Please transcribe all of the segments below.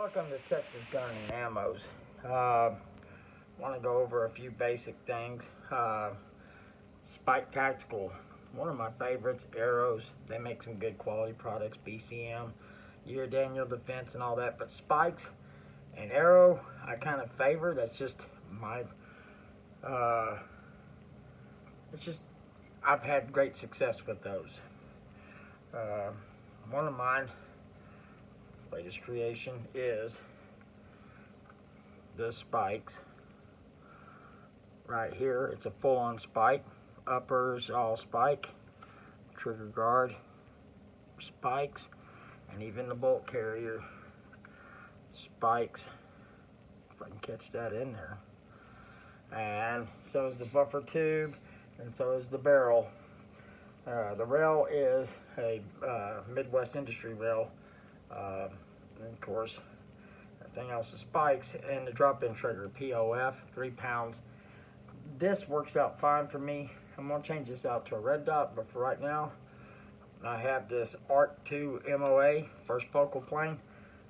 Welcome to Texas Gun and Ammos. Want to go over a few basic things. Spike Tactical, one of my favorites. Arrows, they make some good quality products. BCM, Year Daniel Defense, and all that. But Spikes and Aero, I kind of favor. That's just my. It's just I've had great success with those. One of mine latest creation is the Spikes right here. It's a full-on spike, uppers all spike, trigger guard spikes, and even the bolt carrier spikes, if I can catch that in there. And so is the buffer tube, and so is the barrel. The rail is a Midwest Industry rail. And of course, everything else is spikes, and the drop-in trigger, POF, 3 pounds. This works out fine for me. I'm gonna change this out to a red dot, but for right now, I have this Arc 2 MOA, first focal plane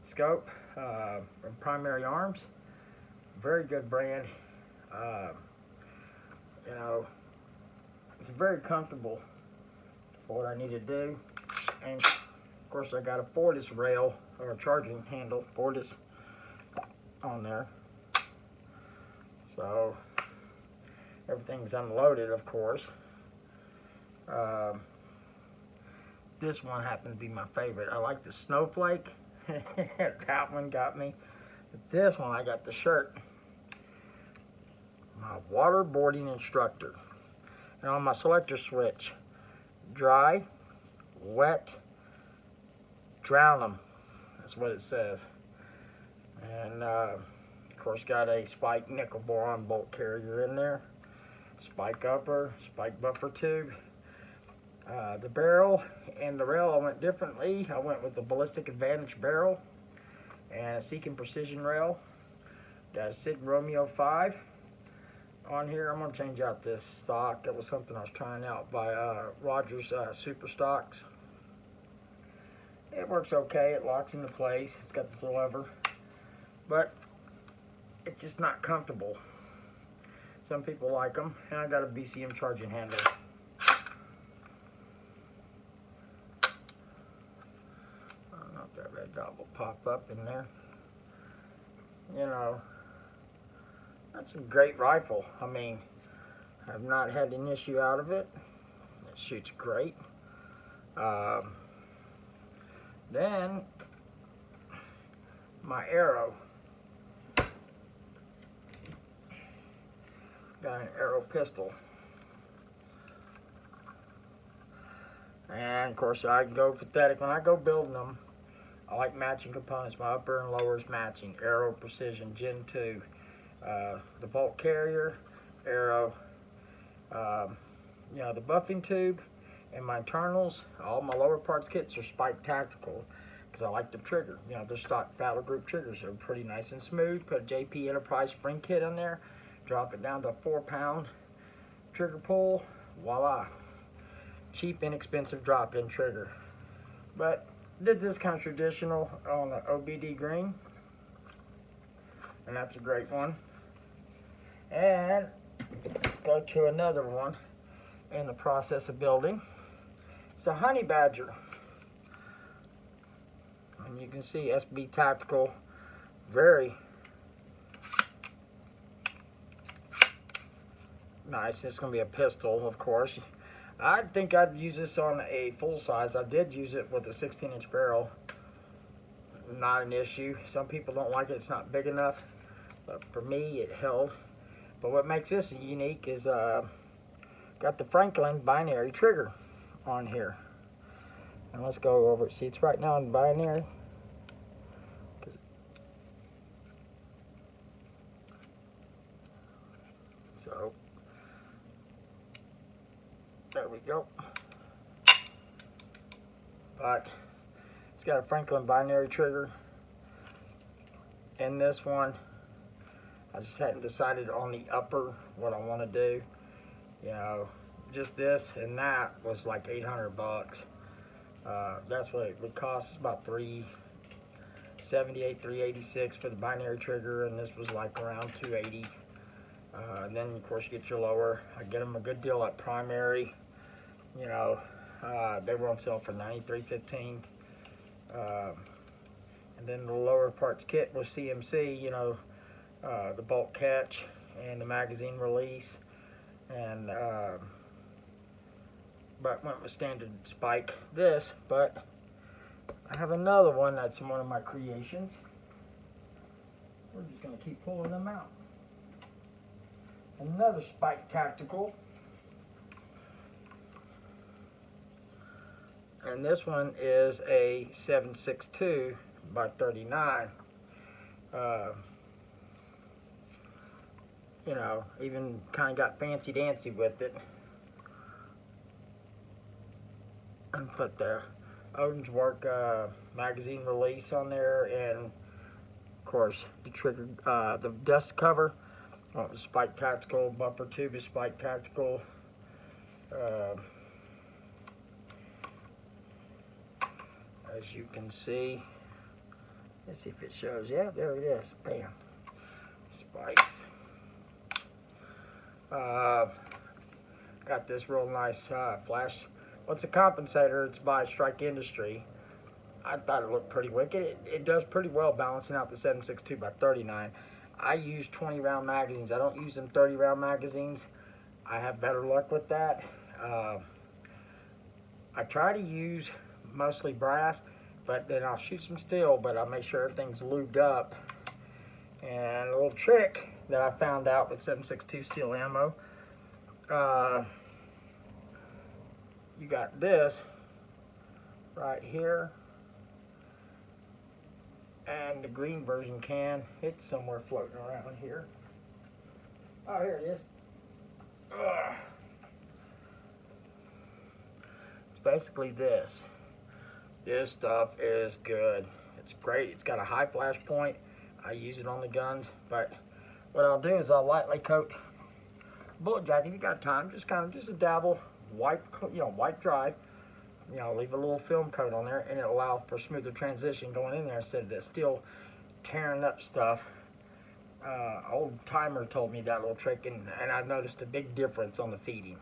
scope from Primary Arms. Very good brand. You know, it's very comfortable for what I need to do. And of course, I got a Fortis rail or a charging handle, Fortis, on there. So everything's unloaded, of course. This one happened to be my favorite. I like the Snowflake. That one got me. But this one, I got the shirt. My waterboarding instructor. And on my selector switch, dry, wet, drown them. That's what it says. And of course, got a spike nickel boron bolt carrier in there. Spike upper, spike buffer tube. The barrel and the rail, I went differently. I went with the Ballistic Advantage barrel and a Seeking Precision rail. Got a Sig Romeo 5 on here. I'm gonna change out this stock. It was something I was trying out by Rogers Super Stocks. It works okay. It locks into place. It's got this lever, but it's just not comfortable. Some people like them, and I got a BCM charging handle. I don't know if that red dot will pop up in there. You know, that's a great rifle. I mean, I've not had an issue out of it. It shoots great. Then my Aero. Got an Aero pistol. And of course, I can go pathetic. When I go building them, I like matching components. My upper and lower is matching. Aero Precision Gen 2. The bolt carrier, Aero. You know, the buffing tube and my internals, all my lower parts kits are Spike Tactical because I like the trigger. You know, they're stock Battle Group triggers. They're pretty nice and smooth. Put a JP Enterprise spring kit on there. Drop it down to a 4-pound trigger pull. Voila. Cheap, inexpensive drop-in trigger. But did this kind of traditional on the OBD green. And that's a great one. And let's go to another one in the process of building. It's a Honey Badger. And you can see SB Tactical, very nice. It's going to be a pistol, of course. I think I'd use this on a full size. I did use it with a 16-inch barrel. Not an issue. Some people don't like it. It's not big enough. But for me, it held. But what makes this unique is got the Franklin binary trigger on here. And let's go over it. See, it's right now in binary. So there we go. But it's got a Franklin binary trigger. In this one, I just hadn't decided on the upper what I want to do. You know, just this and that was like 800 bucks. That's what it would cost. It's about $360 78 386 for the binary trigger, and this was like around 280. And then of course you get your lower. I get them a good deal at Primary. You know, they were on sale for $93.15. And then the lower parts kit was CMC. You know, the bolt catch and the magazine release, and but went with standard spike this. But I have another one that's one of my creations. We're just going to keep pulling them out. Another Spike Tactical. And this one is a 7.62 by 39. You know, even kind of got fancy dancy with it. And put the Odin's Work magazine release on there, and of course the trigger, the dust cover. Spike Tactical, bumper tube is Spike Tactical. As you can see, let's see if it shows. Yeah, there it is. Bam. Spikes. Got this real nice flash. Well, it's a compensator. It's by Strike Industry. I thought it looked pretty wicked. It does pretty well balancing out the 7.62 by 39. I use 20 round magazines. I don't use them 30 round magazines. I have better luck with that. I try to use mostly brass, but then I'll shoot some steel, but I make sure everything's lubed up. And a little trick that I found out with 7.62 steel ammo, you got this right here, and the green version can. It's somewhere floating around here. Oh, here it is. Ugh. It's basically this. This stuff is good. It's great. It's got a high flash point. I use it on the guns, but what I'll do is I'll lightly coat bullet jacket. If you got time, just a dabble, wipe, wipe dry. You know, leave a little film coat on there, and it'll allow for smoother transition going in there instead of that still tearing up stuff. Old timer told me that little trick, and I've noticed a big difference on the feeding.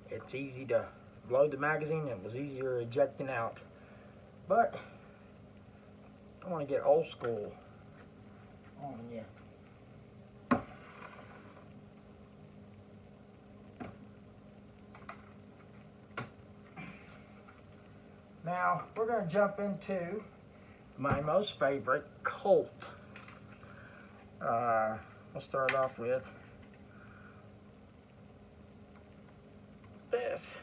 It's easy to load the magazine. It was easier ejecting out, but I want to get old school on you. Now, we're going to jump into my most favorite Colt. We'll start off with this.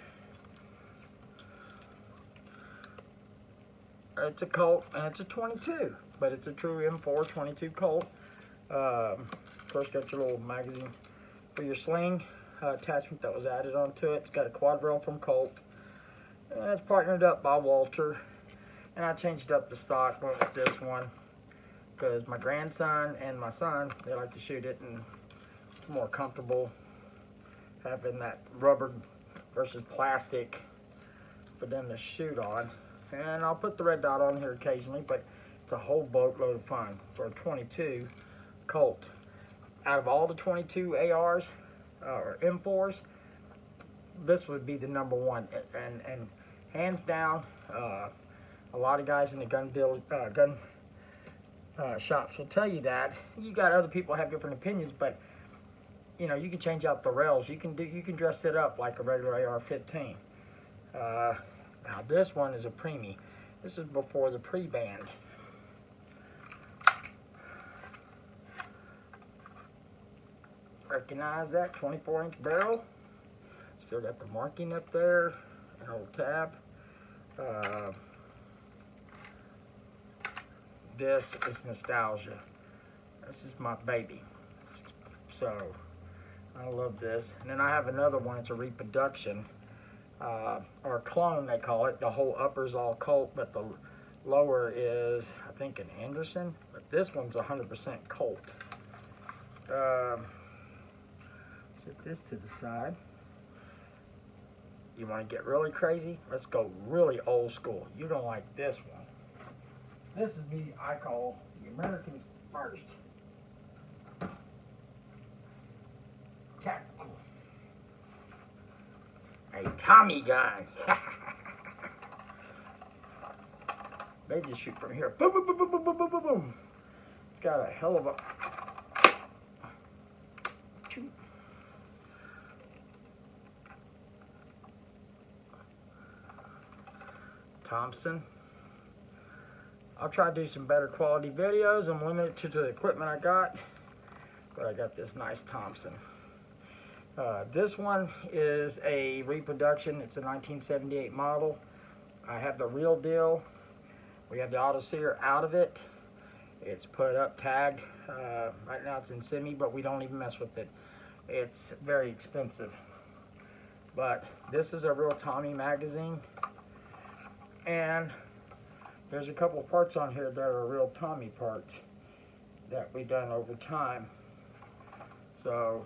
It's a Colt, and it's a 22, but it's a true M4 22 Colt. First, got your little magazine for your sling attachment that was added onto it. It's got a quad rail from Colt. It's partnered up by Walter, and I changed up the stock, went with this one because my grandson and my son, they like to shoot it, and it's more comfortable having that rubber versus plastic for them to shoot on. And I'll put the red dot on here occasionally, but it's a whole boatload of fun for a 22 Colt. Out of all the 22 ARs or M4s, this would be the number one, and hands down. A lot of guys in the gun shops will tell you that. You got other people have different opinions, but you know, you can change out the rails. You can dress it up like a regular AR-15. Now this one is a preemie. This is before the pre-band. Recognize that 24-inch barrel. Still got the marking up there, an old tab. This is nostalgia. This is my baby. So I love this. And then I have another one. It's a reproduction, or a clone they call it. The whole upper's all Colt, but the lower is, I think, an Anderson. But this one's 100% Colt. Set this to the side. You want to get really crazy? Let's go really old school. You don't like this one. This is me, I call The Americans first. Tactical. A Tommy gun. They just shoot from here. Boom, boom, boom, boom, boom, boom, boom, boom. It's got a hell of a... Thompson. I'll try to do some better quality videos. I'm limited to the equipment I got, but I got this nice Thompson. This one is a reproduction. It's a 1978 model. I have the real deal. We have the auto sear out of it. It's put up, tagged. Right now it's in semi, but we don't even mess with it. It's very expensive. But this is a real Tommy magazine. And there's a couple of parts on here that are real Tommy parts that we done over time. So,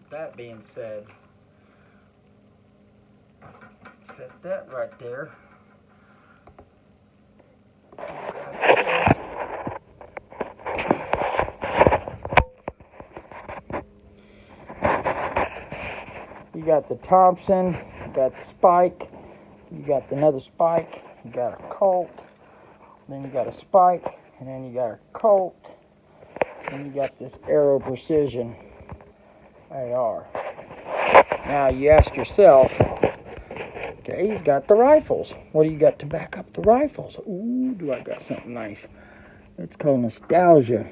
that being said, set that right there. You got the Thompson, you got the Spike, you got another Spike, you got a Colt, then you got a Spike, and then you got a Colt, and you got this Aero Precision AR. Now you ask yourself, okay, he's got the rifles. What do you got to back up the rifles? Ooh, do I got something nice? It's called nostalgia.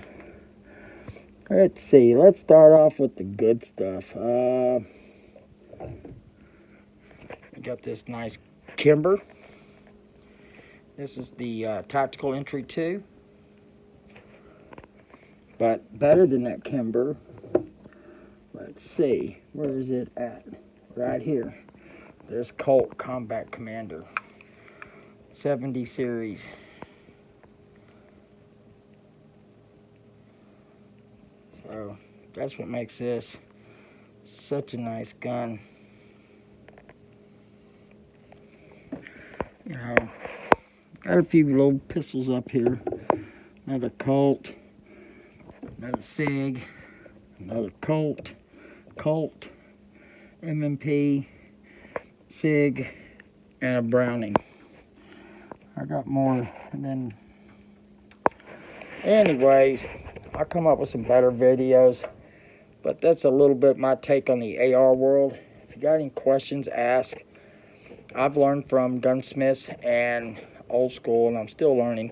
Let's see, let's start off with the good stuff. We got this nice Kimber. This is the Tactical Entry 2. But better than that Kimber, let's see, where is it at? Right here. This Colt Combat Commander. 70 series. So that's what makes this such a nice gun. You know, got a few little pistols up here. Another Colt, another SIG, another Colt, M&P, SIG, and a Browning. I got more, and then, anyways, I'll come up with some better videos, but that's a little bit my take on the AR world. If you got any questions, ask. I've learned from gunsmiths and old school, and I'm still learning.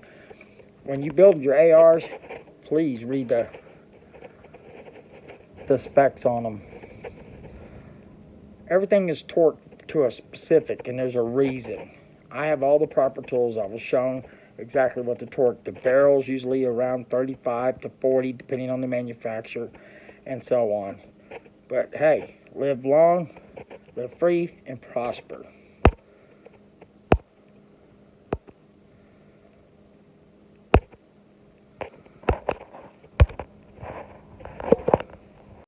When you build your ARs, please read the specs on them. Everything is torqued to a specific, and there's a reason. I have all the proper tools. I was shown exactly what to torque. The barrel's usually around 35 to 40, depending on the manufacturer, and so on. But hey, live long, live free, and prosper.